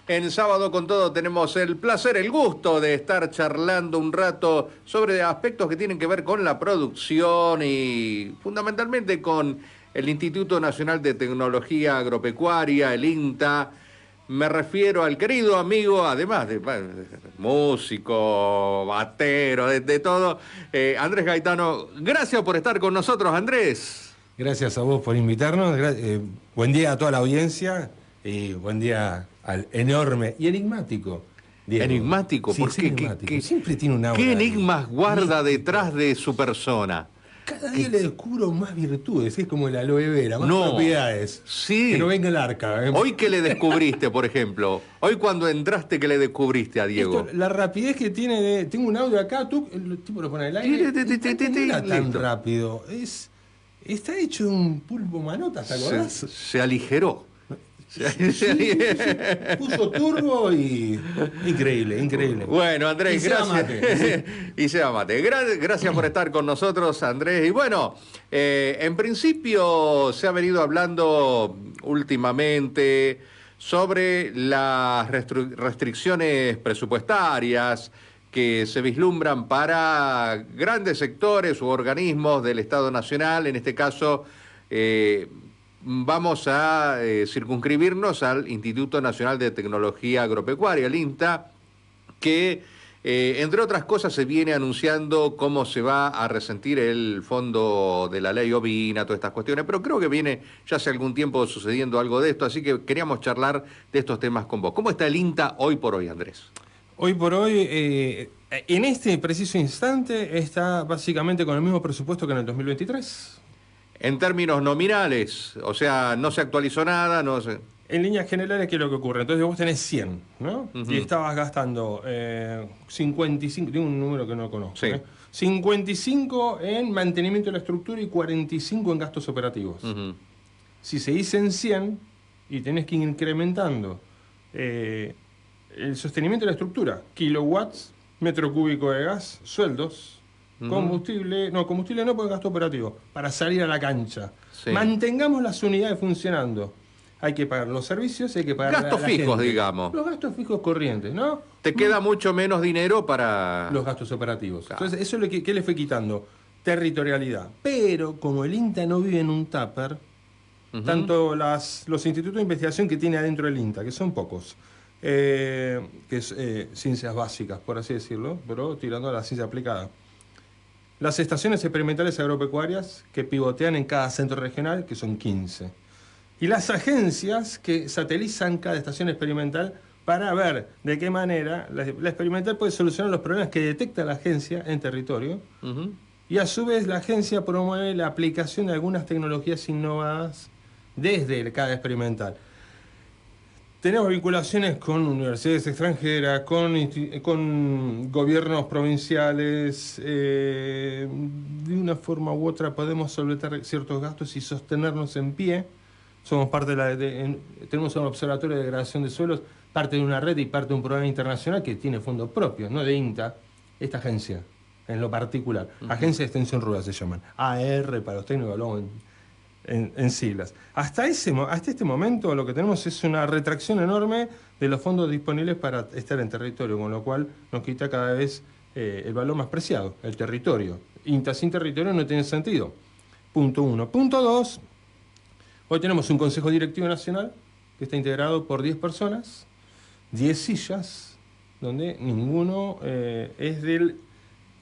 En Sábado con Todo tenemos el placer, el gusto de estar charlando un rato sobre aspectos que tienen que ver con la producción y fundamentalmente con el Instituto Nacional de Tecnología Agropecuaria, el INTA. Me refiero al querido amigo, además de bueno, músico, batero, de todo, Andrés Gaetano. Gracias por estar con nosotros, Andrés. Gracias a vos por invitarnos. Buen día a toda la audiencia y buen día al enorme y enigmático Diego. Enigmático, Sí, ¿por es qué? enigmático. Siempre tiene una aura ¿Qué enigmas guarda mística. detrás de su persona? Cada día le descubro más virtudes, es como el aloe vera, más No, propiedades. sí. Que no venga el arca. Hoy que le descubriste, por ejemplo. Hoy cuando entraste, que le descubriste a Diego. La rapidez que tiene de... Tengo un audio acá, tú, el tipo lo pone al aire. No era tan Listo. rápido. Está hecho un pulpo manota, ¿te acordás? Se aligeró. Sí, puso turbo y... Increíble, increíble. Bueno, Andrés, Y se gracias. mate. Y se mate. Gracias por estar con nosotros, Andrés. Y bueno, en principio se ha venido hablando últimamente sobre las restricciones presupuestarias que se vislumbran para grandes sectores u organismos del Estado Nacional, en este caso vamos a circunscribirnos al Instituto Nacional de Tecnología Agropecuaria, el INTA, que entre otras cosas se viene anunciando cómo se va a resentir el fondo de la ley ovina, todas estas cuestiones, pero creo que viene ya hace algún tiempo sucediendo algo de esto, así que queríamos charlar de estos temas con vos. ¿Cómo está el INTA hoy por hoy, Andrés? Hoy por hoy, en este preciso instante, está básicamente con el mismo presupuesto que en el 2023. En términos nominales, o sea, no se actualizó nada, no se... En líneas generales, ¿qué es lo que ocurre? Entonces vos tenés 100, ¿no? Y estabas gastando 55, tengo un número que no conozco, Sí. 55 en mantenimiento de la estructura y 45 en gastos operativos. Si seguís en 100 y tenés que ir incrementando el sostenimiento de la estructura, kilowatts, metro cúbico de gas, sueldos, combustible no, porque gasto operativo, para salir a la cancha. Sí. Mantengamos las unidades funcionando. Hay que pagar los servicios, hay que pagar Gastos la fijos, gente. digamos. Los gastos fijos corrientes, ¿no? Te queda mucho menos dinero para... Los gastos operativos. Claro. Entonces, eso es lo que le fue quitando. Territorialidad. Pero, como el INTA no vive en un tupper, tanto los institutos de investigación que tiene adentro el INTA, que son pocos, que es ciencias básicas, por así decirlo, pero tirando a la ciencia aplicada. Las estaciones experimentales agropecuarias que pivotean en cada centro regional, que son 15. Y las agencias que satelizan cada estación experimental para ver de qué manera la experimental puede solucionar los problemas que detecta la agencia en territorio. Y a su vez la agencia promueve la aplicación de algunas tecnologías innovadas desde cada experimental. Tenemos vinculaciones con universidades extranjeras, con gobiernos provinciales. De una forma u otra podemos solventar ciertos gastos y sostenernos en pie. Somos parte tenemos un observatorio de degradación de suelos, parte de una red y parte de un programa internacional que tiene fondos propios, no de INTA, esta agencia, en lo particular. Agencia de Extensión Rural se llaman. AR para los técnicos, hablamos en siglas. Hasta este momento lo que tenemos es una retracción enorme de los fondos disponibles para estar en territorio, con lo cual nos quita cada vez el valor más preciado, el territorio. INTA sin territorio no tiene sentido. Punto 1. Punto 2. Hoy tenemos un Consejo Directivo Nacional que está integrado por 10 personas, 10 sillas, donde ninguno es del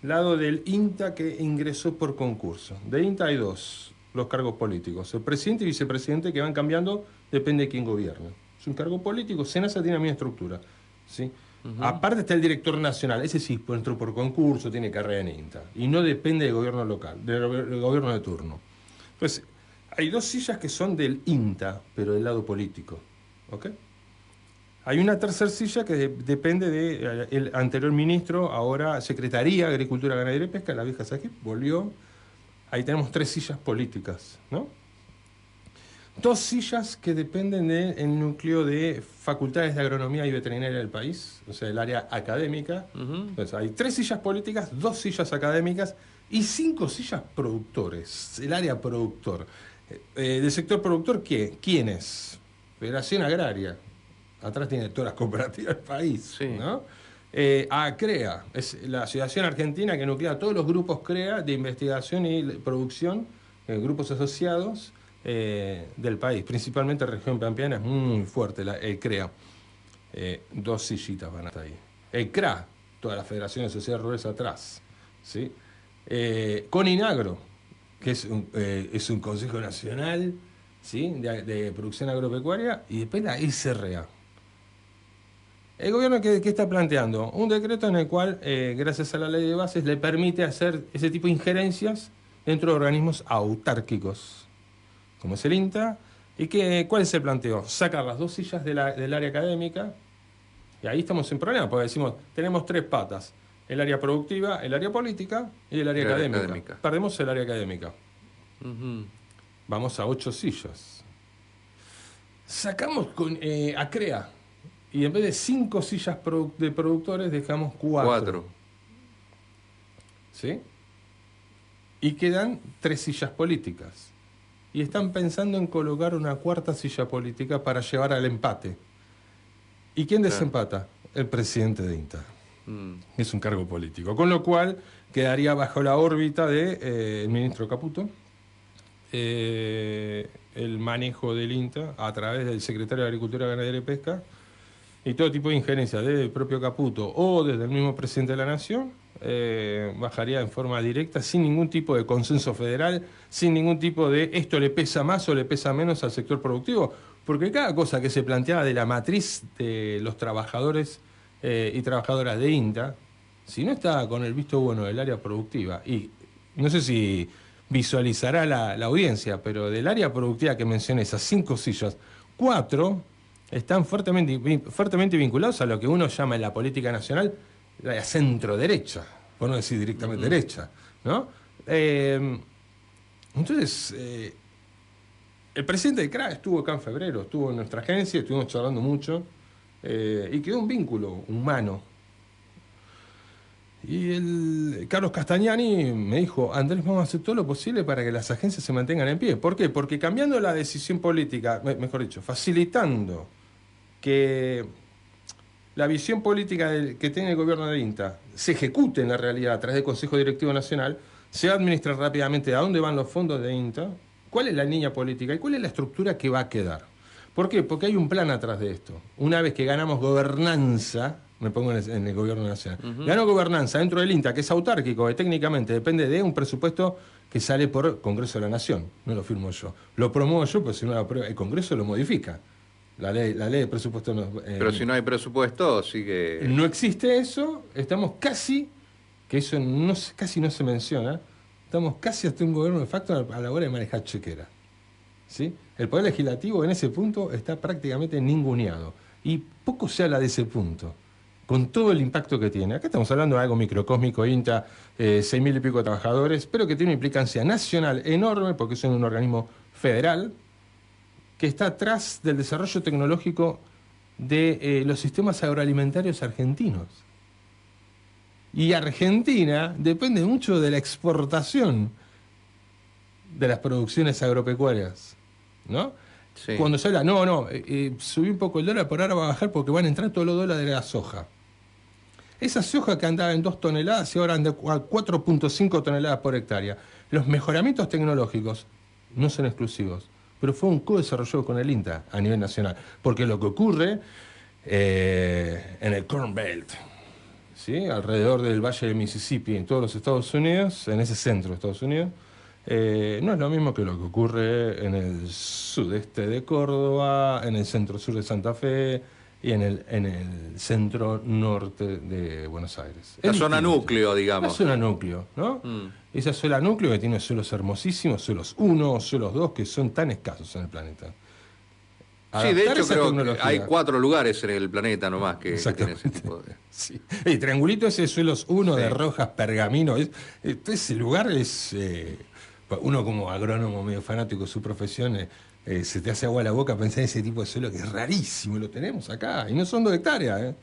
lado del INTA que ingresó por concurso. De INTA hay 2, los cargos políticos. El presidente y vicepresidente que van cambiando, depende de quién gobierna. Es un cargo político, SENASA tiene la misma estructura. ¿Sí? Aparte está el director nacional, ese sí entró por concurso, tiene carrera en INTA. Y no depende del gobierno local, del gobierno de turno. Entonces, hay 2 sillas que son del INTA, pero del lado político. ¿Ok? Hay una tercera silla que depende del anterior ministro, ahora Secretaría de Agricultura, Ganadería y Pesca, la vieja SAGIP, volvió. Ahí tenemos 3 sillas políticas, ¿no? 2 sillas que dependen del núcleo de facultades de agronomía y veterinaria del país, o sea, el área académica. Entonces, hay 3 sillas políticas, 2 sillas académicas y 5 sillas productores, el área productor. Del sector productor, ¿quiénes? Federación Agraria, atrás tiene todas las cooperativas del país, Sí. ¿no? A CREA, es la Asociación Argentina que nuclea todos los grupos CREA de investigación y producción, grupos asociados del país, principalmente región pampeana, es muy fuerte el CREA. 2 sillitas van hasta ahí. El CRA, toda la Federación de Sociedades Rurales atrás, ¿sí? CONINAGRO, que es un Consejo Nacional, ¿sí? de Producción Agropecuaria, y después la SRA. El gobierno ¿qué está planteando? Un decreto en el cual, gracias a la ley de bases, le permite hacer ese tipo de injerencias dentro de organismos autárquicos, como es el INTA. ¿Y cuál es el planteo? Sacar las 2 sillas del área académica, y ahí estamos en problema, porque decimos, tenemos 3 patas, el área productiva, el área política y el área académica. Perdemos el área académica. Vamos a 8 sillas. Sacamos a CREA, y en vez de 5 sillas de productores, dejamos 4. ¿Sí? Y quedan 3 sillas políticas. Y están pensando en colocar una 4ª silla política para llevar al empate. ¿Y quién desempata? El presidente de INTA. Es un cargo político. Con lo cual quedaría bajo la órbita del ministro Caputo el manejo del INTA a través del secretario de Agricultura, Ganadería y Pesca, y todo tipo de injerencia desde el propio Caputo o desde el mismo presidente de la Nación bajaría en forma directa, sin ningún tipo de consenso federal, sin ningún tipo de esto le pesa más o le pesa menos al sector productivo, porque cada cosa que se planteaba de la matriz de los trabajadores y trabajadoras de INTA, si no está con el visto bueno del área productiva, y no sé si visualizará la audiencia, pero del área productiva que mencioné, esas 5 sillas, 4 están fuertemente vinculados a lo que uno llama en la política nacional la centro-derecha, por no decir directamente derecha, ¿no? Entonces, el presidente de CRA estuvo acá en febrero, estuvo en nuestra agencia, estuvimos charlando mucho, y quedó un vínculo humano. Y Carlos Castagnani me dijo, Andrés, vamos a hacer todo lo posible para que las agencias se mantengan en pie. ¿Por qué? Porque cambiando la decisión política, mejor dicho, facilitando que la visión política que tiene el gobierno de INTA se ejecute en la realidad a través del Consejo Directivo Nacional, se va a administrar rápidamente a dónde van los fondos de INTA, cuál es la línea política y cuál es la estructura que va a quedar. ¿Por qué? Porque hay un plan atrás de esto. Una vez que ganamos gobernanza, me pongo en el gobierno nacional, ganó gobernanza dentro del INTA, que es autárquico, que técnicamente depende de un presupuesto que sale por Congreso de la Nación, no lo firmo yo. Lo promuevo yo, pero si no lo aprueba el Congreso lo modifica. La ley de presupuesto no, pero si no hay presupuesto, sigue. No existe eso, estamos casi, que eso casi no se menciona, estamos casi hasta un gobierno de facto a la hora de manejar chequera. ¿Sí? El Poder Legislativo en ese punto está prácticamente ninguneado. Y poco se habla de ese punto, con todo el impacto que tiene. Acá estamos hablando de algo microcósmico, INTA, 6.000 y pico de trabajadores, pero que tiene una implicancia nacional enorme, porque es un organismo federal, que está atrás del desarrollo tecnológico de los sistemas agroalimentarios argentinos. Y Argentina depende mucho de la exportación de las producciones agropecuarias, ¿no? Sí. Cuando se habla, subí un poco el dólar, por ahora va a bajar porque van a entrar todos los dólares de la soja. Esa soja que andaba en 2 toneladas y ahora anda a 4.5 toneladas por hectárea. Los mejoramientos tecnológicos no son exclusivos, pero fue un co-desarrollo con el INTA a nivel nacional. Porque lo que ocurre en el Corn Belt, ¿sí? Alrededor del Valle de Mississippi, en todos los Estados Unidos, en ese centro de Estados Unidos, no es lo mismo que lo que ocurre en el sudeste de Córdoba, en el centro-sur de Santa Fe y en el centro-norte de Buenos Aires. La zona núcleo, digamos. La zona núcleo, ¿no? Esa zona núcleo que tiene suelos hermosísimos, suelos 1, suelos 2, que son tan escasos en el planeta. Sí, de hecho creo que hay 4 lugares en el planeta nomás que tienen ese tipo de... Sí. El triangulito ese suelos 1 de Rojas, Pergamino, ese lugar es... uno como agrónomo medio fanático de su profesión, se te hace agua a la boca pensar en ese tipo de suelo que es rarísimo, lo tenemos acá, y no son 2 hectáreas,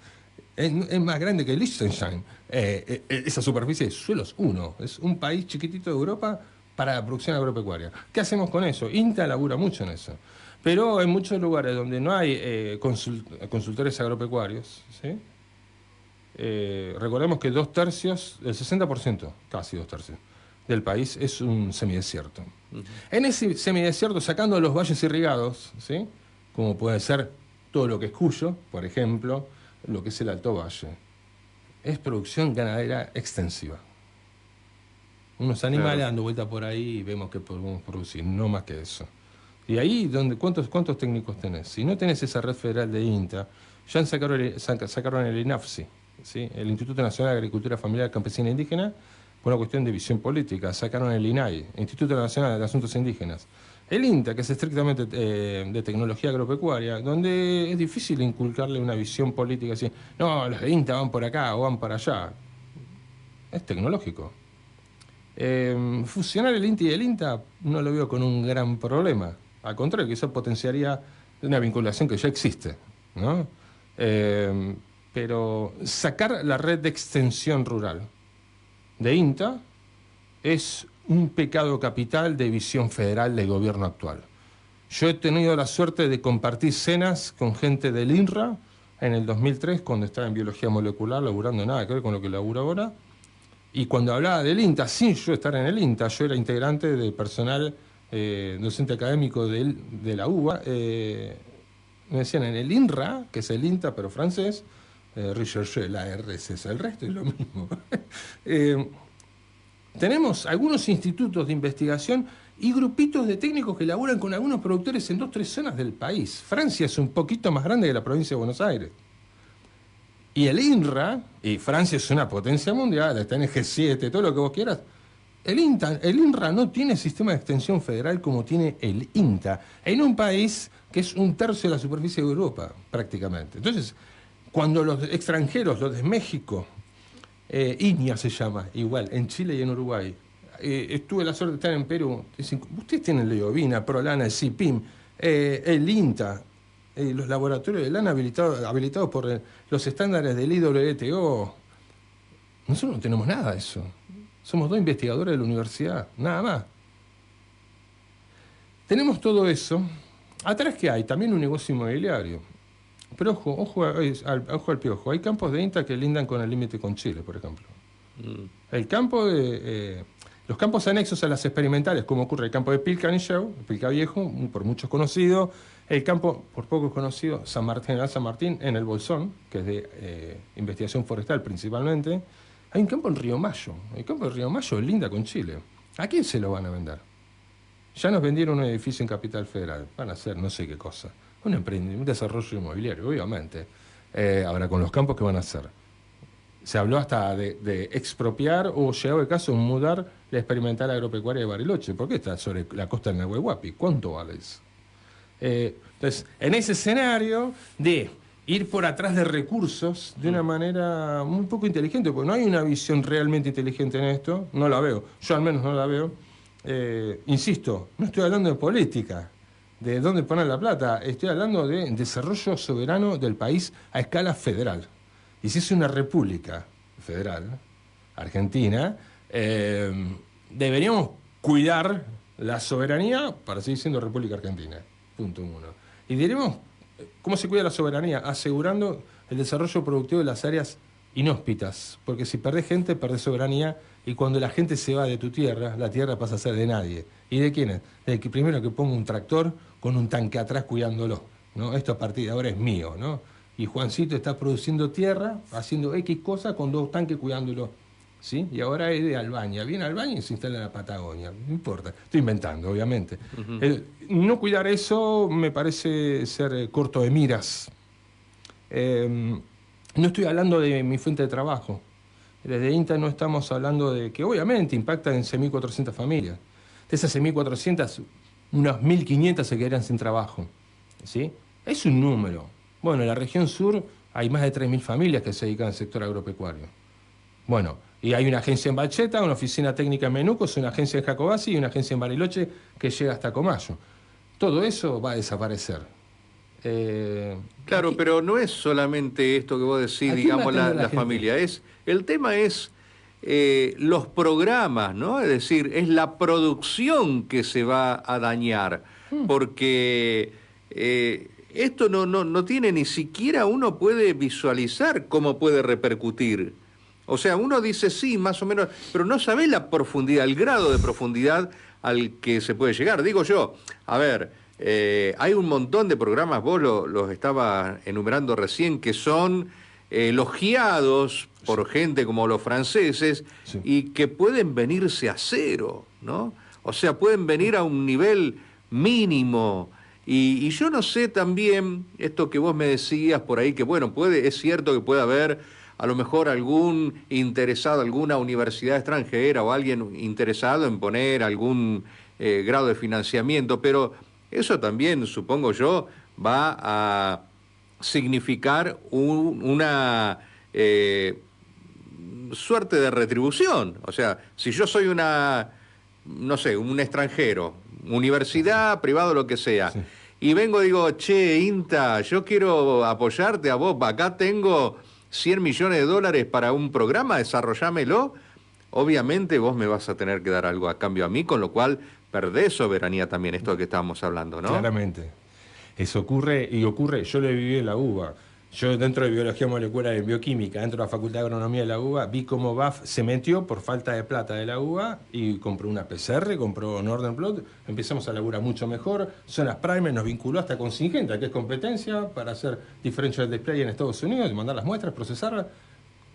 es más grande que Liechtenstein. Esa superficie de suelos 1, es un país chiquitito de Europa para la producción agropecuaria. ¿Qué hacemos con eso? INTA labura mucho en eso. Pero en muchos lugares donde no hay consultores agropecuarios, ¿sí? Recordemos que 2/3, el 60%, casi 2/3 del país es un semidesierto. En ese semidesierto, sacando los valles irrigados, ¿sí? Como puede ser todo lo que es Cuyo, por ejemplo, lo que es el Alto Valle, es producción ganadera extensiva. Unos animales Claro. dando vuelta por ahí y vemos que podemos producir, no más que eso. Y ahí, ¿cuántos técnicos tenés? Si no tenés esa red federal de INTA, ya sacaron el INAFSI, ¿sí? El Instituto Nacional de Agricultura Familiar Campesina e Indígena, por una cuestión de visión política. Sacaron el INAI, Instituto Nacional de Asuntos Indígenas. El INTA, que es estrictamente de tecnología agropecuaria, donde es difícil inculcarle una visión política así. No, los de INTA van por acá o van para allá. Es tecnológico. Fusionar el INTA y el INTA no lo veo con un gran problema. Al contrario, quizás potenciaría una vinculación que ya existe, ¿no? Pero sacar la red de extensión rural de INTA es un pecado capital de visión federal del gobierno actual. Yo he tenido la suerte de compartir cenas con gente del INRA en el 2003, cuando estaba en biología molecular, laburando nada que ver con lo que laburo ahora. Y cuando hablaba del INTA, sin yo estar en el INTA, yo era integrante del personal docente académico de la UBA, me decían en el INRA, que es el INTA pero francés, Recherche, la RSS, el resto es lo mismo. Tenemos algunos institutos de investigación y grupitos de técnicos que laburan con algunos productores en 2 o 3 zonas del país. Francia es un poquito más grande que la provincia de Buenos Aires. Y el INRA, y Francia es una potencia mundial, está en el G7, todo lo que vos quieras. El INRA no tiene sistema de extensión federal como tiene el INTA, en un país que es 1/3 de la superficie de Europa, prácticamente. Entonces, cuando los extranjeros, los de México, INIA se llama, igual, en Chile y en Uruguay, estuve la suerte de estar en Perú, dicen, ustedes tienen Leovina, Prolana, el CIPIM, el INTA, los laboratorios de lana habilitados por los estándares del IWTO. Nosotros no tenemos nada de eso. Somos 2 investigadores de la universidad, nada más. Tenemos todo eso. Atrás, ¿qué hay? También un negocio inmobiliario. Pero ojo al piojo. Hay campos de INTA que lindan con el límite con Chile, por ejemplo. El campo los campos anexos a las experimentales, como ocurre el campo de Pilcanilleu, Pilca Viejo, por muchos conocido, el campo, por pocos conocido, San Martín, en el Bolsón, que es de investigación forestal principalmente. Hay un campo en Río Mayo. El campo de Río Mayo linda con Chile. ¿A quién se lo van a vender? Ya nos vendieron un edificio en Capital Federal. Van a hacer no sé qué cosa. Un desarrollo inmobiliario, obviamente. Ahora, con los campos, ¿qué van a hacer? Se habló hasta de expropiar o, llegado el caso, mudar la experimental agropecuaria de Bariloche. ¿Por qué está sobre la costa del Nahuelhuapi? ¿Cuánto vale eso? Entonces, en ese escenario de ir por atrás de recursos de una manera un poco inteligente, porque no hay una visión realmente inteligente en esto, no la veo, yo al menos no la veo. Insisto, no estoy hablando de política, de dónde poner la plata, estoy hablando de desarrollo soberano del país a escala federal. Y si es una república federal, Argentina, deberíamos cuidar la soberanía para seguir siendo República Argentina. Punto 1. Y diremos, ¿cómo se cuida la soberanía? Asegurando el desarrollo productivo de las áreas inhóspitas. Porque si perdés gente, perdés soberanía. Y cuando la gente se va de tu tierra, la tierra pasa a ser de nadie. ¿Y de quién es? De que primero que ponga un tractor con un tanque atrás cuidándolo, ¿no? Esto a partir de ahora es mío, ¿no? Y Juancito está produciendo tierra, haciendo X cosas con 2 tanques cuidándolo, ¿sí? Y ahora es de Albania. Viene a Albania y se instala en la Patagonia. No importa. Estoy inventando, obviamente. No cuidar eso me parece ser corto de miras. No estoy hablando de mi fuente de trabajo. Desde INTA no estamos hablando de que obviamente impacta en 6.400 familias. De esas 6.400, unas 1.500 se quedarían sin trabajo, ¿sí? Es un número. Bueno, en la región sur hay más de 3.000 familias que se dedican al sector agropecuario. Bueno, y hay una agencia en Bacheta, una oficina técnica en Menucos, una agencia en Jacobasi y una agencia en Bariloche que llega hasta Comayo. Todo eso va a desaparecer. Claro, Aquí, pero no es solamente esto que vos decís, digamos, la familia. El tema es los programas, ¿no? Es decir, es la producción que se va a dañar. Porque esto no tiene ni siquiera uno puede visualizar cómo puede repercutir. O sea, uno dice sí, más o menos, pero no sabe la profundidad, el grado de profundidad al que se puede llegar. Digo yo, a ver, hay un montón de programas, vos los estaba enumerando recién, que son elogiados por gente como los franceses, Sí. y que pueden venirse a cero, ¿no? O sea, pueden venir a un nivel mínimo. Y yo no sé también, esto que vos me decías por ahí, que bueno, es cierto que puede haber a lo mejor algún interesado, alguna universidad extranjera o alguien interesado en poner algún grado de financiamiento, pero eso también, supongo yo, va a significar una suerte de retribución. O sea, si yo soy no sé, un extranjero, universidad, privado, lo que sea, Sí. y vengo y digo, che, INTA, yo quiero apoyarte a vos, acá tengo 100 millones de dólares para un programa, desarrollámelo, obviamente vos me vas a tener que dar algo a cambio a mí, con lo cual perdés soberanía también, esto que estábamos hablando, ¿no? Claramente. Eso ocurre, yo lo viví en la UBA. Yo dentro de biología molecular y bioquímica, dentro de la Facultad de Agronomía de la UBA, vi cómo BAF se metió por falta de plata de la UBA y compró una PCR, compró Northern Blot, empezamos a laburar mucho mejor, zonas primer, nos vinculó hasta con Syngenta, que es competencia para hacer differential display en Estados Unidos, mandar las muestras, procesarlas.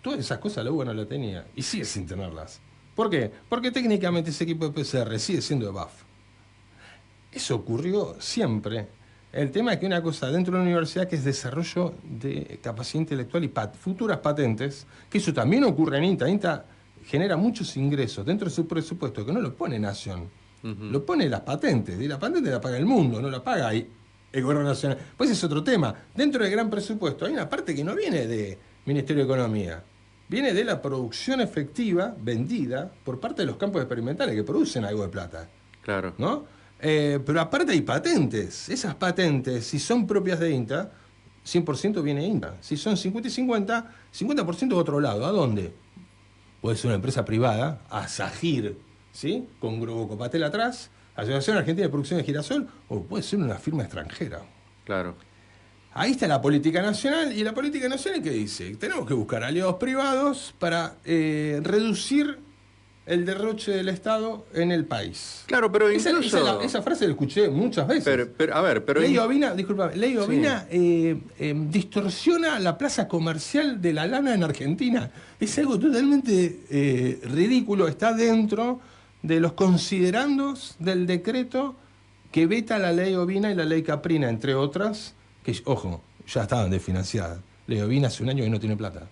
Todas esas cosas la UBA no la tenía y sigue sin tenerlas. ¿Por qué? Porque técnicamente ese equipo de PCR sigue siendo de BAF. Eso ocurrió siempre. El tema es que una cosa dentro de la universidad que es desarrollo de capacidad intelectual y futuras patentes, que eso también ocurre en INTA. INTA genera muchos ingresos dentro de su presupuesto que no lo pone Nación, lo pone las patentes. Y la patente la paga el mundo, no la paga ahí el gobierno nacional. Pues es otro tema. Dentro del gran presupuesto hay una parte que no viene de Ministerio de Economía. Viene de la producción efectiva vendida por parte de los campos experimentales que producen algo de plata. Claro. ¿No? Pero aparte hay patentes. Esas patentes, si son propias de INTA, 100% viene de INTA. Si son 50 y 50, 50% de otro lado. ¿A dónde? Puede ser una empresa privada, Asagir, ¿sí? Con Grupo Copatel atrás, Asociación Argentina de Producción de Girasol, o puede ser una firma extranjera. Claro. Ahí está la política nacional, y la política nacional que dice, tenemos que buscar aliados privados para reducir el derroche del Estado en el país. Claro, pero incluso... Esa frase la escuché muchas veces. Pero Ley Ovina, disculpame, Ley Ovina distorsiona la plaza comercial de la lana en Argentina. Es algo totalmente ridículo, está dentro de los considerandos del decreto que veta la Ley Ovina y la Ley Caprina, entre otras, que, ojo, ya estaban desfinanciadas. Ley Ovina hace un año que no tiene plata.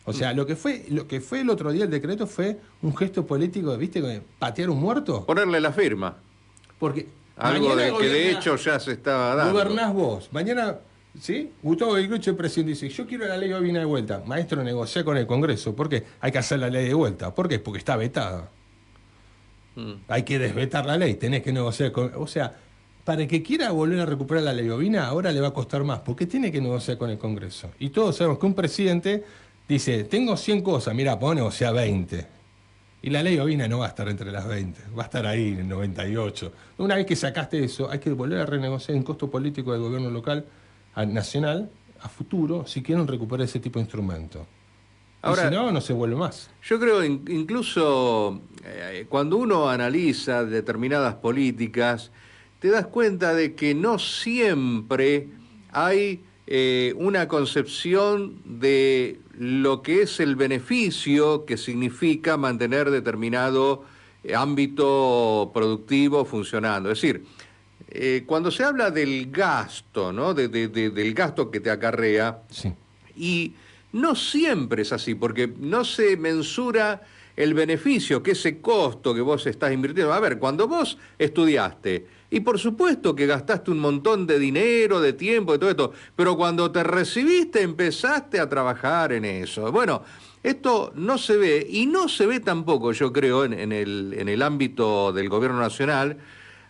O sea, lo que fue el otro día el decreto fue un gesto político, ¿viste? Patear un muerto. Ponerle la firma. Porque algo que de hecho ya se estaba dando. Gobernás vos. Mañana, ¿sí? Gustavo Belcruche, el presidente, dice, yo quiero la ley Ovina de vuelta. Maestro, negocia con el Congreso. ¿Por qué? Hay que hacer la ley de vuelta. ¿Por qué? Porque está vetada. Hay que desvetar la ley. Tenés que negociar con... O sea, para el que quiera volver a recuperar la ley Ovina, ahora le va a costar más. Porque tiene que negociar con el Congreso. Y todos sabemos que un presidente... Dice, tengo 100 cosas, mira, puedo negociar 20. Y la ley Ovina no va a estar entre las 20, va a estar ahí en el 98. Una vez que sacaste eso, hay que volver a renegociar el costo político del gobierno local, nacional, a futuro, si quieren recuperar ese tipo de instrumento. Ahora, y si no, no se vuelve más. Yo creo incluso cuando uno analiza determinadas políticas, te das cuenta de que no siempre hay una concepción de lo que es el beneficio que significa mantener determinado ámbito productivo funcionando. Es decir, cuando se habla del gasto, ¿no? Del gasto que te acarrea, sí. Y no siempre es así, porque no se mensura el beneficio, que ese costo que vos estás invirtiendo. A ver, cuando vos estudiaste, y por supuesto que gastaste un montón de dinero, de tiempo, de todo esto, pero cuando te recibiste empezaste a trabajar en eso. Bueno, esto no se ve, y no se ve tampoco, yo creo, en el ámbito del gobierno nacional,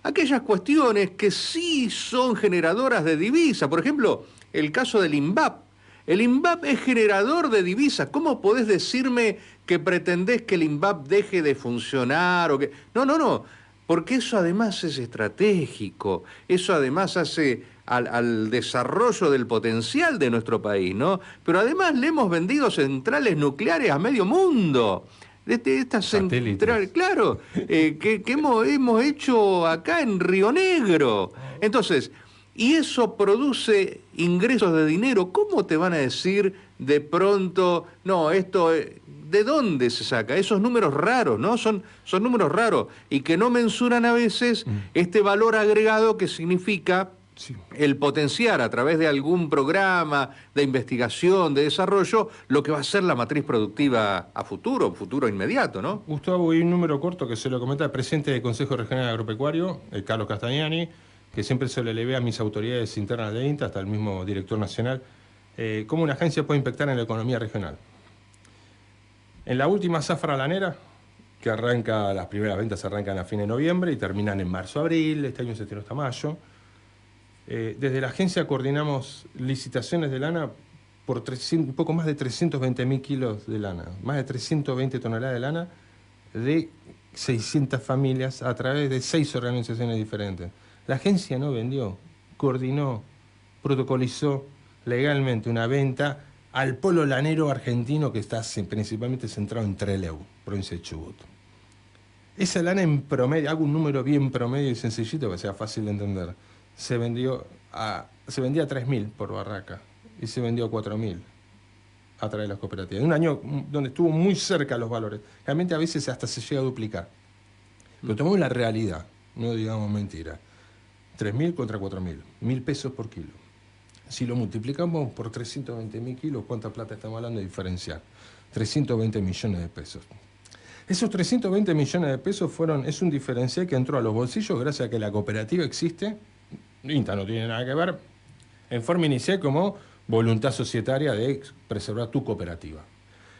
aquellas cuestiones que sí son generadoras de divisa. Por ejemplo, el caso del INVAP. El INVAP es generador de divisas. ¿Cómo podés decirme que pretendés que el INVAP deje de funcionar? No. porque eso además es estratégico, eso además hace al desarrollo del potencial de nuestro país, ¿no? Pero además le hemos vendido centrales nucleares a medio mundo. Estas centrales, Satélites. claro, que hemos hecho acá en Río Negro. Entonces, y eso produce ingresos de dinero. ¿Cómo te van a decir de pronto, no, esto, ¿de dónde se saca? Esos números raros, ¿no? Son números raros y que no mensuran a veces este valor agregado que significa Sí. el potenciar a través de algún programa de investigación, de desarrollo, lo que va a ser la matriz productiva a futuro, futuro inmediato, ¿no? Gustavo, hay un número corto que se lo comenta el presidente del Consejo Regional Agropecuario, Carlos Castagnani, que siempre se lo elevé a mis autoridades internas de INTA, hasta el mismo director nacional, cómo una agencia puede impactar en la economía regional. En la última zafra lanera, que arranca, las primeras ventas arrancan a fin de noviembre y terminan en marzo-abril, este año se tiró hasta mayo. Desde la agencia coordinamos licitaciones de lana por un poco más de 320.000 kilos de lana, más de 320 toneladas de lana de 600 familias a través de 6 organizaciones diferentes. La agencia no vendió, coordinó, protocolizó legalmente una venta al polo lanero argentino que está principalmente centrado en Trelew, provincia de Chubut. Esa lana en promedio, hago un número bien promedio y sencillito que sea fácil de entender, se vendía a 3.000 por barraca y se vendió a 4.000 a través de las cooperativas. Un año donde estuvo muy cerca los valores. Realmente a veces hasta se llega a duplicar. Pero tomamos la realidad, no digamos mentira. 3.000 contra 4.000, 1.000 pesos por kilo. Si lo multiplicamos por 320.000 kilos, ¿cuánta plata estamos hablando de diferencial? 320 millones de pesos. Esos 320 millones de pesos es un diferencial que entró a los bolsillos gracias a que la cooperativa existe. INTA no tiene nada que ver, en forma inicial como voluntad societaria de preservar tu cooperativa.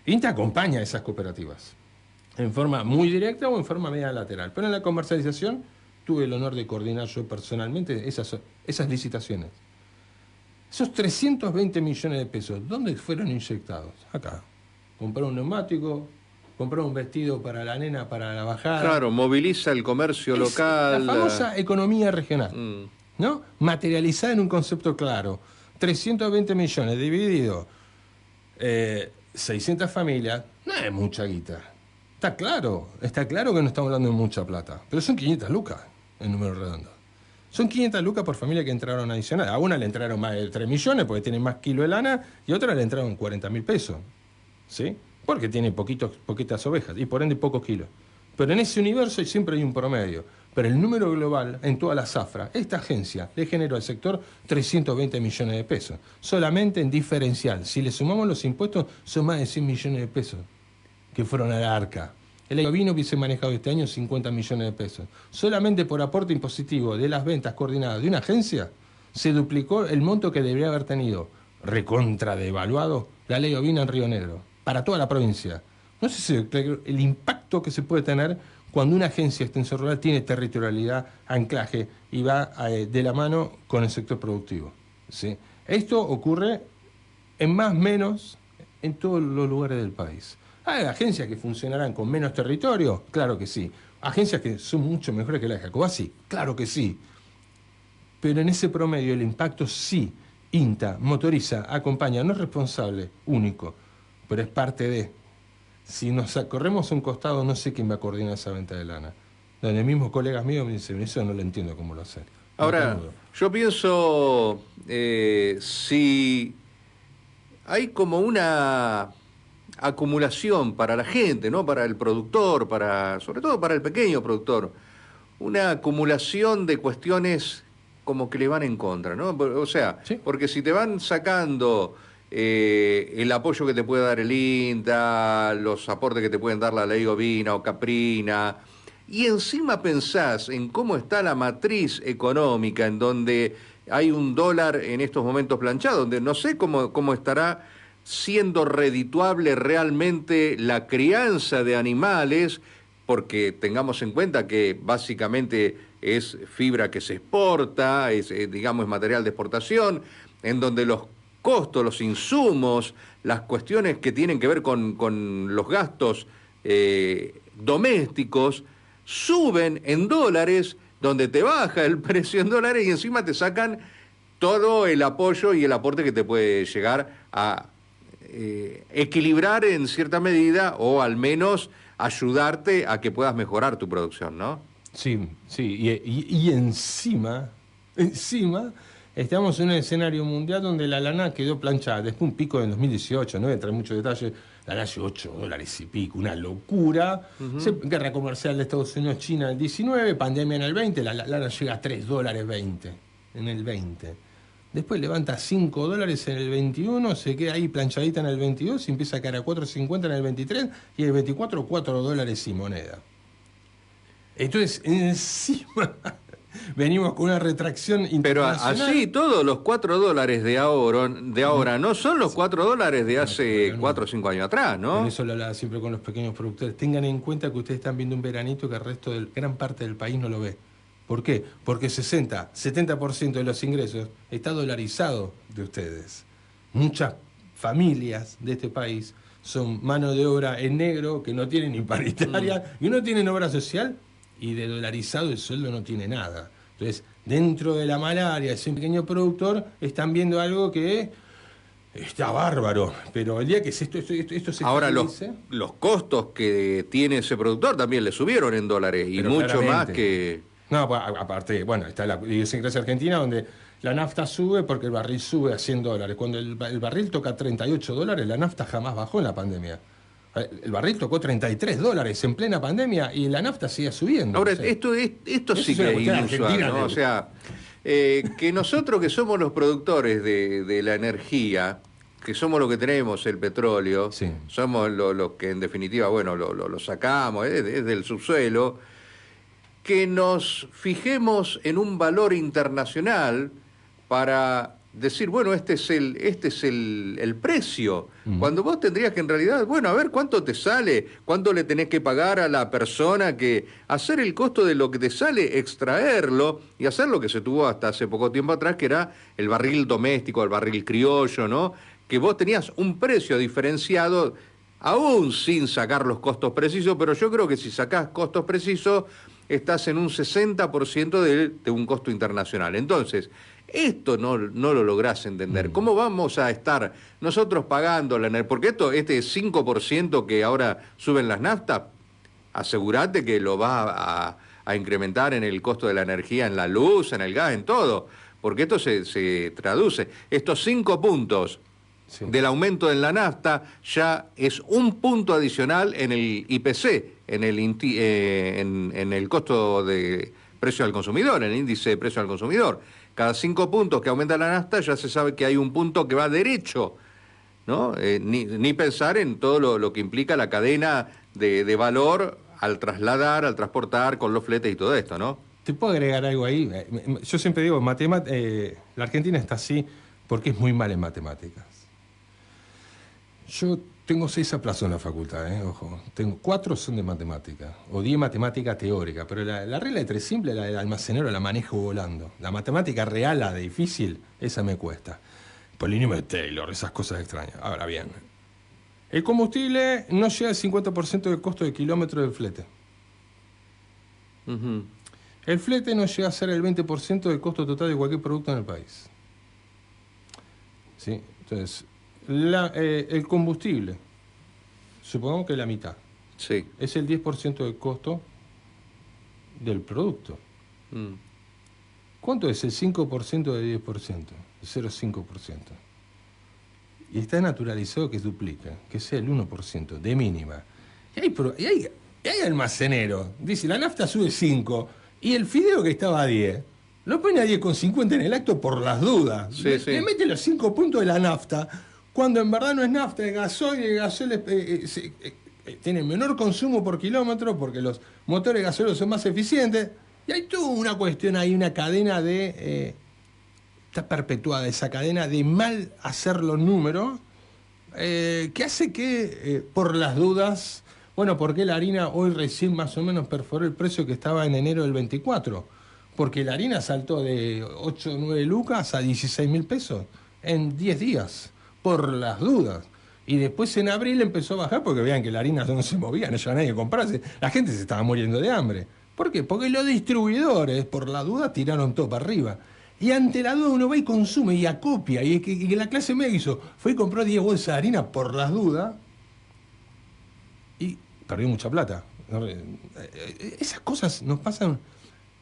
INTA acompaña a esas cooperativas, en forma muy directa o en forma media lateral. Pero en la comercialización tuve el honor de coordinar yo personalmente esas licitaciones. Esos 320 millones de pesos, ¿dónde fueron inyectados? Acá. Comprar un neumático, comprar un vestido para la nena para la bajada. Claro, moviliza el comercio local. La famosa economía regional. Mm. ¿No? Materializada en un concepto claro. 320 millones dividido 600 familias, no es mucha guita. Está claro que no estamos hablando de mucha plata, pero son 500 lucas en número redondo. Son 500 lucas por familia que entraron adicionales. A una le entraron más de 3 millones porque tiene más kilo de lana y a otra le entraron 40.000 pesos. ¿Sí? Porque tiene poquitas ovejas y por ende pocos kilos. Pero en ese universo siempre hay un promedio. Pero el número global en toda la zafra, esta agencia le generó al sector 320 millones de pesos. Solamente en diferencial. Si le sumamos los impuestos, son más de 100 millones de pesos que fueron a la arca. El ovino hubiese manejado este año 50 millones de pesos. Solamente por aporte impositivo de las ventas coordinadas de una agencia, se duplicó el monto que debería haber tenido, recontra devaluado, la ley ovina en Río Negro, para toda la provincia. No sé si el impacto que se puede tener cuando una agencia extensión rural tiene territorialidad, anclaje y va de la mano con el sector productivo. ¿Sí? Esto ocurre en más o menos en todos los lugares del país. ¿Hay agencias que funcionarán con menos territorio? Claro que sí. ¿Agencias que son mucho mejores que la de Jacobasi? Claro que sí. Pero en ese promedio el impacto sí. INTA motoriza, acompaña, no es responsable único, pero es parte de. Si nos corremos a un costado, no sé quién va a coordinar esa venta de lana. Donde mismos colegas míos me dicen, eso no lo entiendo cómo lo hacen. Ahora, yo pienso, si hay como una acumulación para la gente, ¿no? Para el productor, sobre todo para el pequeño productor, una acumulación de cuestiones como que le van en contra, ¿no? O sea, ¿Sí? Porque si te van sacando el apoyo que te puede dar el INTA, los aportes que te pueden dar la ley ovina o caprina, y encima pensás en cómo está la matriz económica, en donde hay un dólar en estos momentos planchado, donde no sé cómo estará siendo redituable realmente la crianza de animales, porque tengamos en cuenta que básicamente es fibra que se exporta, digamos, es material de exportación, en donde los costos, los insumos, las cuestiones que tienen que ver con los gastos domésticos suben en dólares, donde te baja el precio en dólares y encima te sacan todo el apoyo y el aporte que te puede llegar a equilibrar en cierta medida o al menos ayudarte a que puedas mejorar tu producción, ¿no? Sí, sí, y encima estamos en un escenario mundial donde la lana quedó planchada. Después un pico en 2018, no voy a entrar en muchos detalles, la lana llegó $8 y pico, una locura. Guerra comercial de Estados Unidos-China en el 19, pandemia en el 20, la lana llega a $3.20 en el 20. Después levanta $5 en el 21, se queda ahí planchadita en el 22 y empieza a caer a $4.50 en el 23 y en el 24 $4 y moneda. Entonces, encima venimos con una retracción internacional. Pero así todos los $4 de ahora no son los $4 de hace 4 o 5 años atrás, ¿no? Por eso lo hablaba siempre con los pequeños productores. Tengan en cuenta que ustedes están viendo un veranito que el resto de gran parte del país no lo ve. ¿Por qué? Porque 70% de los ingresos está dolarizado de ustedes. Muchas familias de este país son mano de obra en negro, que no tienen ni paritaria, y no tienen obra social, y de dolarizado el sueldo no tiene nada. Entonces, dentro de la malaria, ese pequeño productor, están viendo algo que está bárbaro, pero el día que esto se ahora estabilice, los costos que tiene ese productor también le subieron en dólares, y mucho más que... No, aparte, bueno, está la idiosincrasia argentina donde la nafta sube porque el barril sube a $100. Cuando el barril toca $38, la nafta jamás bajó en la pandemia. El barril tocó $33 en plena pandemia y la nafta sigue subiendo. Ahora, o sea, esto sí que es inusual, ¿no? O sea, que nosotros que somos los productores de la energía, que somos los que tenemos el petróleo, sí, somos los que en definitiva, bueno, lo sacamos, es del subsuelo, que nos fijemos en un valor internacional para decir, bueno, este es el precio, cuando vos tendrías que en realidad, bueno, a ver cuánto te sale, cuánto le tenés que pagar a la persona, que hacer el costo de lo que te sale, extraerlo y hacer lo que se tuvo hasta hace poco tiempo atrás, que era el barril doméstico, el barril criollo, ¿no? Que vos tenías un precio diferenciado, aún sin sacar los costos precisos, pero yo creo que si sacás costos precisos, estás en un 60% de un costo internacional. Entonces, esto no lo lográs entender. ¿Cómo vamos a estar nosotros pagando la energía? Porque este 5% que ahora suben las naftas, asegurate que lo va a incrementar en el costo de la energía, en la luz, en el gas, en todo. Porque esto se traduce. Estos 5 puntos del aumento en la nafta ya es un punto adicional en el IPC, en el costo de precio al consumidor, en el índice de precio al consumidor. Cada 5 puntos que aumenta la nafta ya se sabe que hay un punto que va derecho, ¿no? Ni pensar en todo lo que implica la cadena de valor al trasladar, al transportar, con los fletes y todo esto, ¿no? ¿Te puedo agregar algo ahí? Yo siempre digo, la Argentina está así porque es muy mal en matemáticas. Yo tengo 6 aplazos en la facultad, ojo. 4 son de matemática, o 10 matemática teórica, pero la regla de 3 simple, la del almacenero, la manejo volando. La matemática real, la de difícil, esa me cuesta. Polinomio de Taylor, esas cosas extrañas. Ahora bien, el combustible no llega al 50% del costo de kilómetro del flete. El flete no llega a ser el 20% del costo total de cualquier producto en el país. ¿Sí? Entonces, el combustible, supongamos que la mitad, sí, es el 10% del costo del producto. ¿Cuánto es el 5% de 10%? El 0,5%. Y está naturalizado que duplica, que sea el 1%, de mínima. Y hay almacenero. Dice, la nafta sube 5, y el fideo que estaba a 10, lo pone a 10,50 en el acto por las dudas. Sí, le mete los 5 puntos de la nafta, cuando en verdad no es nafta, es gasoil, y el gasoil tiene menor consumo por kilómetro porque los motores gasoilos son más eficientes. Y hay toda una cuestión, hay una cadena está perpetuada esa cadena de mal hacer los números, que hace que, por las dudas, bueno, ¿por qué la harina hoy recién más o menos perforó el precio que estaba en enero del 24? Porque la harina saltó de 8 o 9 lucas a 16.000 pesos en 10 días. Por las dudas. Y después en abril empezó a bajar porque vean que la harina no se movía, no llevaba nadie a comprarse. La gente se estaba muriendo de hambre. ¿Por qué? Porque los distribuidores, por la duda, tiraron todo para arriba. Y ante la duda uno va y consume y acopia. Y que la clase media hizo, fue y compró 10 bolsas de harina por las dudas y perdió mucha plata. Esas cosas nos pasan.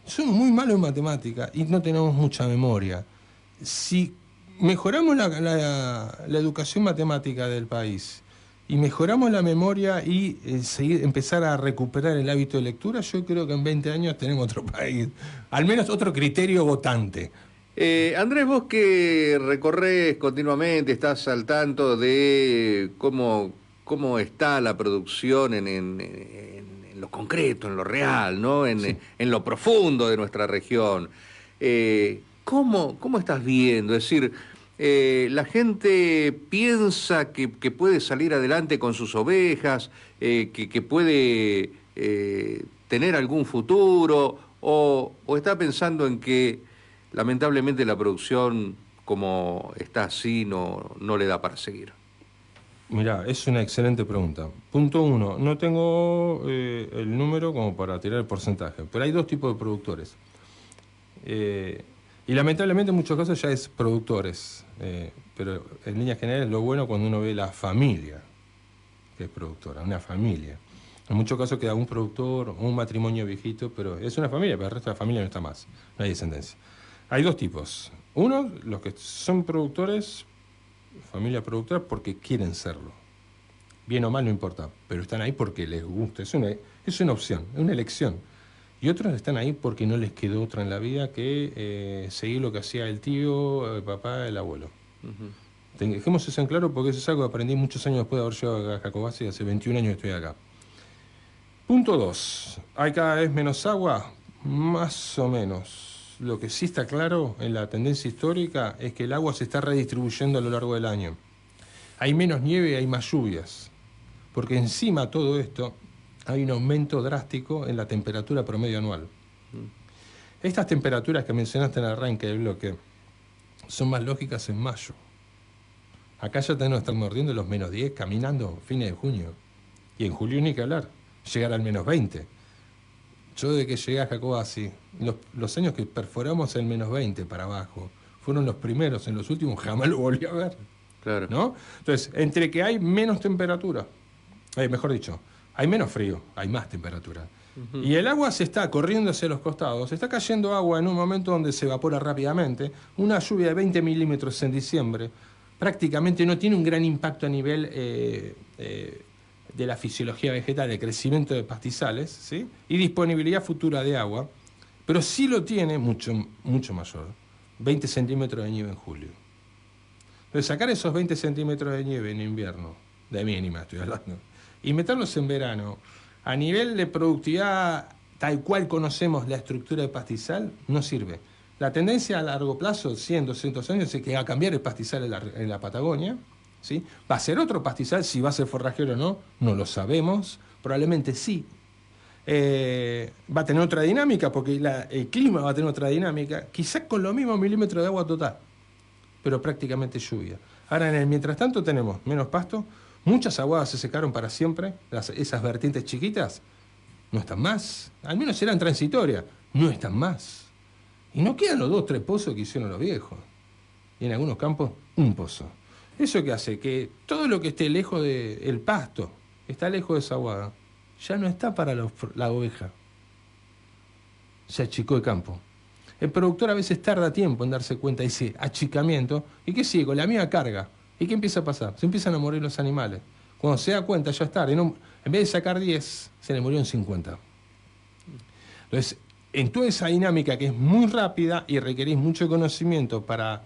Somos muy malos en matemáticas y no tenemos mucha memoria. Si mejoramos la educación matemática del país y mejoramos la memoria y empezar a recuperar el hábito de lectura, yo creo que en 20 años tenemos otro país, al menos otro criterio votante. Andrés, vos que recorres continuamente, estás al tanto de cómo está la producción en lo concreto, en lo real, ¿no? Sí. En lo profundo de nuestra región. ¿Cómo estás viendo? Es decir, la gente piensa que puede salir adelante con sus ovejas, que puede tener algún futuro, o está pensando en que lamentablemente la producción, como está así, no le da para seguir. Mirá, es una excelente pregunta. Punto uno, no tengo el número como para tirar el porcentaje, pero hay dos tipos de productores. Y lamentablemente en muchos casos ya es productores, pero en líneas generales lo bueno cuando uno ve la familia que es productora, una familia. En muchos casos queda un productor o un matrimonio viejito, pero es una familia, pero el resto de la familia no está más, no hay descendencia. Hay dos tipos. Uno, los que son productores, familia productora, porque quieren serlo. Bien o mal no importa, pero están ahí porque les gusta. Es una opción, es una elección. Y otros están ahí porque no les quedó otra en la vida que seguir lo que hacía el tío, el papá, el abuelo. Dejemos eso en claro porque eso es algo que aprendí muchos años después de haber llegado a Jacobacci, hace 21 años que estoy acá. Punto 2. ¿Hay cada vez menos agua? Más o menos. Lo que sí está claro en la tendencia histórica es que el agua se está redistribuyendo a lo largo del año. Hay menos nieve y hay más lluvias. Porque encima de todo esto hay un aumento drástico en la temperatura promedio anual. Estas temperaturas que mencionaste en el arranque del bloque son más lógicas en mayo. Acá ya tenemos que estar mordiendo los menos 10 caminando fines de junio. Y en julio ni que hablar, llegar al menos 20. Yo desde que llegué a Jacobacci, los años que perforamos el menos 20 para abajo, fueron los primeros, en los últimos jamás lo volví a ver. Claro. ¿No? Entonces, entre que hay menos temperatura, mejor dicho, hay menos frío, hay más temperatura. Y el agua se está corriendo hacia los costados, se está cayendo agua en un momento donde se evapora rápidamente. Una lluvia de 20 milímetros en diciembre prácticamente no tiene un gran impacto a nivel de la fisiología vegetal, de crecimiento de pastizales, ¿sí? Y disponibilidad futura de agua, pero sí lo tiene mucho, mucho mayor, 20 centímetros de nieve en julio. Entonces, sacar esos 20 centímetros de nieve en invierno, de mínima estoy hablando, y meterlos en verano, a nivel de productividad tal cual conocemos la estructura de pastizal, no sirve. La tendencia a largo plazo, 100, 200 años, es que va a cambiar el pastizal en la Patagonia, ¿sí? Va a ser otro pastizal, si va a ser forrajero o no, no lo sabemos, probablemente sí. Va a tener otra dinámica, porque el clima va a tener otra dinámica, quizás con los mismos milímetros de agua total, pero prácticamente lluvia. Ahora, mientras tanto, tenemos menos pasto, muchas aguadas se secaron para siempre, esas vertientes chiquitas no están más, al menos eran transitorias, no están más. Y no quedan los 2 o 3 pozos que hicieron los viejos. Y en algunos campos, un pozo. ¿Eso qué hace? Que todo lo que esté lejos del pasto, está lejos de esa aguada, ya no está para la oveja. Se achicó el campo. El productor a veces tarda tiempo en darse cuenta de ese achicamiento. ¿Y qué sigue? Con la misma carga. ¿Y qué empieza a pasar? Se empiezan a morir los animales. Cuando se da cuenta, ya es tarde. En vez de sacar 10, se le murieron 50. Entonces, en toda esa dinámica que es muy rápida y requerís mucho conocimiento para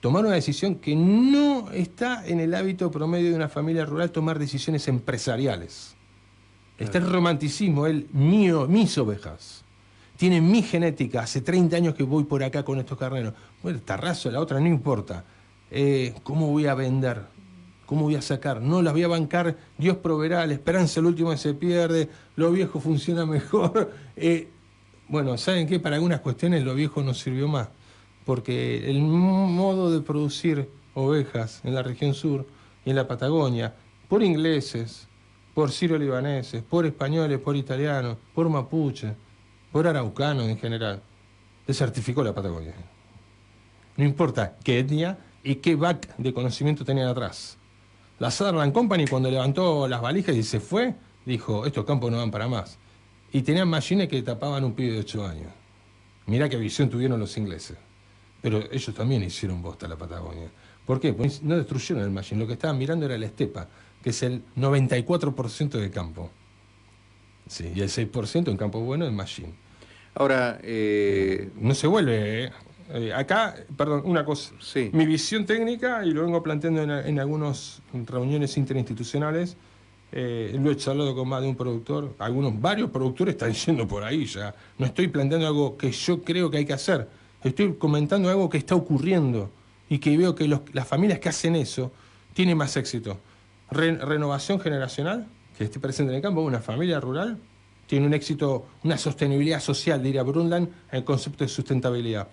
tomar una decisión que no está en el hábito promedio de una familia rural, tomar decisiones empresariales. Está el romanticismo, mis ovejas. Tienen mi genética, hace 30 años que voy por acá con estos carneros. Bueno, tarrazo, la otra no importa. ¿Cómo voy a vender? ¿Cómo voy a sacar? No las voy a bancar, Dios proveerá, la esperanza el último se pierde, lo viejo funciona mejor. Bueno, ¿saben qué? Para algunas cuestiones lo viejo no sirvió más, porque el modo de producir ovejas en la región sur y en la Patagonia, por ingleses, por sirio-libaneses, por españoles, por italianos, por mapuches, por araucanos en general. Desertificó la Patagonia. No importa qué etnia y qué back de conocimiento tenían atrás. La Sutherland Company, cuando levantó las valijas y se fue, dijo, estos campos no van para más. Y tenían machines que tapaban un pibe de 8 años. Mirá qué visión tuvieron los ingleses. Pero ellos también hicieron bosta a la Patagonia. ¿Por qué? Pues no destruyeron el machine. Lo que estaban mirando era la estepa, que es el 94% del campo. Sí, y el 6% en campo bueno es machine. Ahora, no se vuelve... acá, perdón, una cosa. Sí. Mi visión técnica, y lo vengo planteando en algunas reuniones interinstitucionales, lo he charlado con más de un productor, varios productores están yendo por ahí ya. No estoy planteando algo que yo creo que hay que hacer, estoy comentando algo que está ocurriendo y que veo que las familias que hacen eso tienen más éxito. Renovación generacional, que esté presente en el campo, una familia rural, tiene un éxito, una sostenibilidad social, diría Brundtland, en el concepto de sustentabilidad.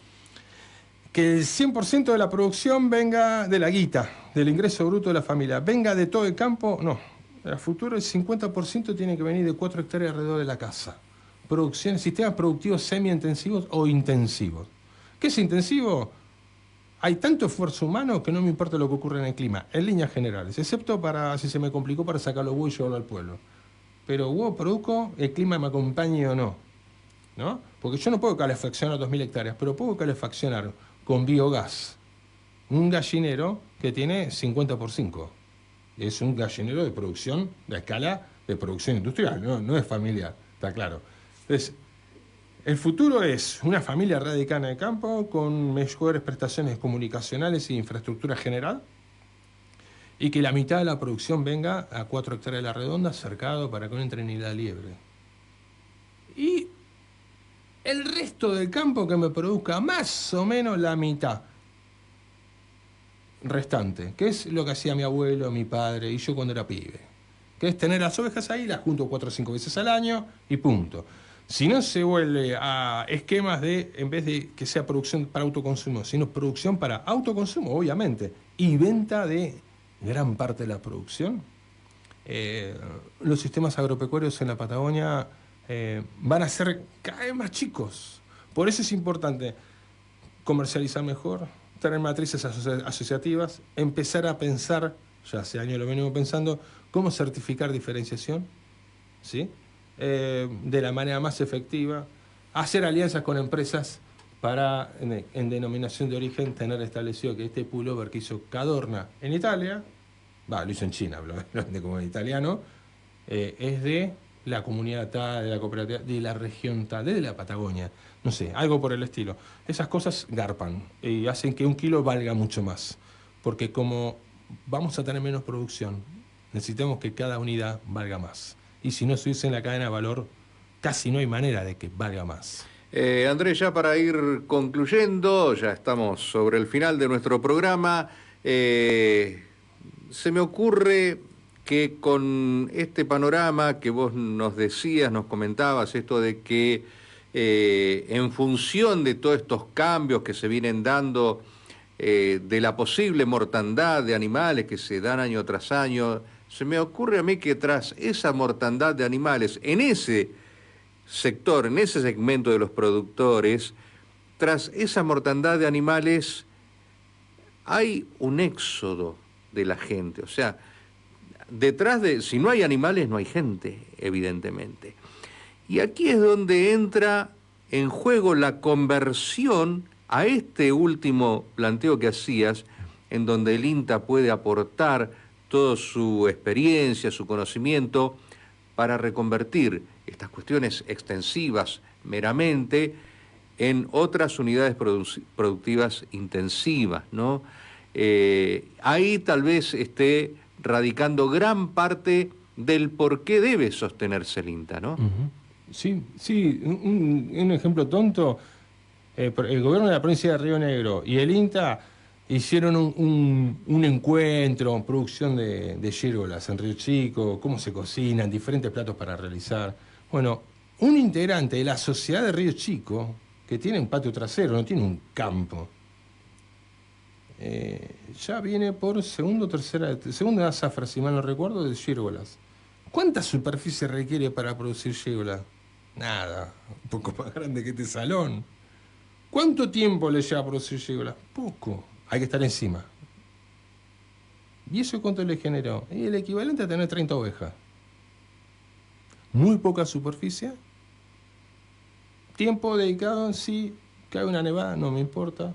Que el 100% de la producción venga de la guita, del ingreso bruto de la familia, venga de todo el campo, no. En el futuro el 50% tiene que venir de 4 hectáreas alrededor de la casa. Producciones, sistemas productivos semi-intensivos o intensivos. ¿Qué es intensivo? Hay tanto esfuerzo humano que no me importa lo que ocurre en el clima, en líneas generales, excepto para, si se me complicó, para sacar los huevos y llevarlo al pueblo. Pero huevo produzco, el clima me acompañe o no, ¿no? Porque yo no puedo calefaccionar 2.000 hectáreas, pero puedo calefaccionar con biogás un gallinero que tiene 50 por 5. Es un gallinero de producción, de escala de producción industrial, no es familiar, está claro. Entonces, el futuro es una familia radicada en el campo con mejores prestaciones comunicacionales e infraestructura general y que la mitad de la producción venga a 4 hectáreas de la redonda, cercado para que no entre ni la liebre. Y el resto del campo que me produzca más o menos la mitad restante, que es lo que hacía mi abuelo, mi padre y yo cuando era pibe, que es tener las ovejas ahí, las junto 4 o 5 veces al año y punto. Si no se vuelve a esquemas de, en vez de que sea producción para autoconsumo, sino producción para autoconsumo, obviamente, y venta de gran parte de la producción, los sistemas agropecuarios en la Patagonia van a ser cada vez más chicos. Por eso es importante comercializar mejor, tener matrices asociativas, empezar a pensar, ya hace años lo venimos pensando, cómo certificar diferenciación, ¿sí? De la manera más efectiva, hacer alianzas con empresas para, en denominación de origen, tener establecido que este pullover que hizo Cadorna en Italia, lo hizo en China, hablo como en italiano, es de la comunidad tal, de la cooperativa, de la región tal, de la Patagonia, no sé, algo por el estilo. Esas cosas garpan y hacen que un kilo valga mucho más, porque como vamos a tener menos producción, necesitamos que cada unidad valga más. Y si no estuviese en la cadena de valor, casi no hay manera de que valga más. Andrés, ya para ir concluyendo, ya estamos sobre el final de nuestro programa, se me ocurre que con este panorama que vos nos decías, nos comentabas, esto de que en función de todos estos cambios que se vienen dando, de la posible mortandad de animales que se dan año tras año, se me ocurre a mí que tras esa mortandad de animales, en ese sector, en ese segmento de los productores, tras esa mortandad de animales, hay un éxodo de la gente. O sea, detrás de, si no hay animales, no hay gente, evidentemente. Y aquí es donde entra en juego la conversión a este último planteo que hacías, en donde el INTA puede aportar toda su experiencia, su conocimiento, para reconvertir estas cuestiones extensivas meramente en otras unidades productivas intensivas, ¿no? Ahí tal vez esté radicando gran parte del por qué debe sostenerse el INTA, ¿no? Sí, sí, un ejemplo tonto, el gobierno de la provincia de Río Negro y el INTA hicieron un encuentro, producción de yérgolas en Río Chico, cómo se cocinan, diferentes platos para realizar. Bueno, un integrante de la sociedad de Río Chico, que tiene un patio trasero, no tiene un campo, ya viene por segunda zafra, si mal no recuerdo, de gírgolas. ¿Cuánta superficie requiere para producir gírgola? Nada, un poco más grande que este salón. ¿Cuánto tiempo le lleva a producir gírgola? Poco. Hay que estar encima. ¿Y eso cuánto le generó? Y el equivalente a tener 30 ovejas. Muy poca superficie. Tiempo dedicado, sí, cae una nevada, no me importa.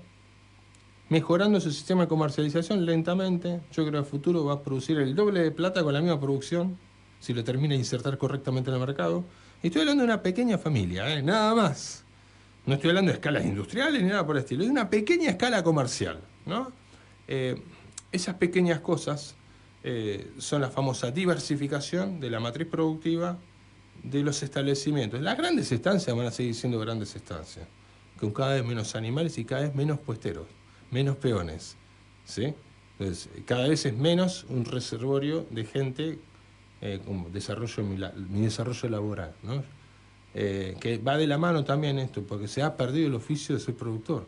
Mejorando su sistema de comercialización lentamente. Yo creo que a futuro va a producir el doble de plata con la misma producción, si lo termina de insertar correctamente en el mercado. Y estoy hablando de una pequeña familia, nada más. No estoy hablando de escalas industriales ni nada por el estilo, de una pequeña escala comercial, ¿no? Esas pequeñas cosas son la famosa diversificación de la matriz productiva de los establecimientos. Las grandes estancias van a seguir siendo grandes estancias, con cada vez menos animales y cada vez menos puesteros, menos peones, ¿sí? Entonces, cada vez es menos un reservorio de gente con mi desarrollo laboral, ¿no? Que va de la mano también esto, porque se ha perdido el oficio de ser productor.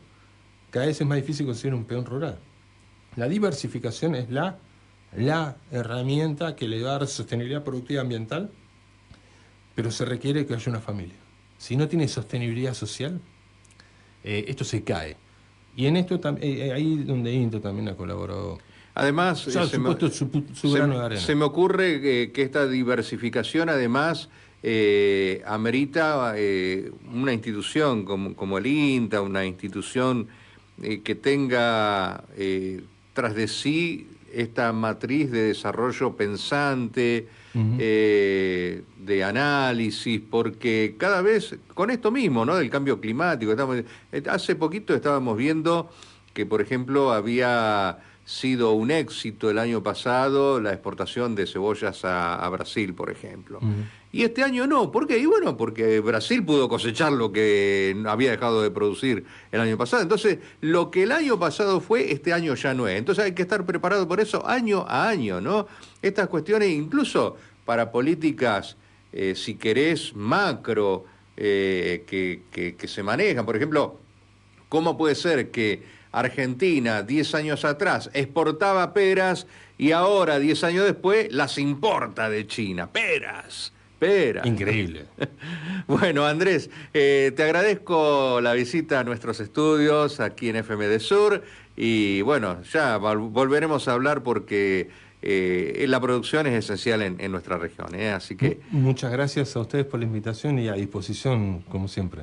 Cada vez es más difícil conseguir un peón rural. La diversificación es la herramienta que le va a dar sostenibilidad productiva ambiental, pero se requiere que haya una familia. Si no tiene sostenibilidad social, esto se cae. Y en esto ahí donde INTA también ha colaborado. Además, su grano de arena. Se me ocurre que esta diversificación además amerita una institución como el INTA, una institución que tenga tras de sí esta matriz de desarrollo pensante, de análisis, porque cada vez, con esto mismo, ¿no?, del cambio climático, hace poquito estábamos viendo que, por ejemplo, había sido un éxito el año pasado la exportación de cebollas a Brasil, por ejemplo. Y este año no. ¿Por qué? Y bueno, porque Brasil pudo cosechar lo que había dejado de producir el año pasado. Entonces, lo que el año pasado fue, este año ya no es. Entonces hay que estar preparado por eso año a año, ¿no? Estas cuestiones, incluso para políticas, si querés, macro, que se manejan. Por ejemplo, ¿cómo puede ser que Argentina 10 años atrás exportaba peras y ahora, 10 años después, las importa de China? Peras. Increíble. Bueno, Andrés, te agradezco la visita a nuestros estudios aquí en FMD Sur y bueno, ya volveremos a hablar porque la producción es esencial en nuestra región, así que... Muchas gracias a ustedes por la invitación y a disposición, como siempre.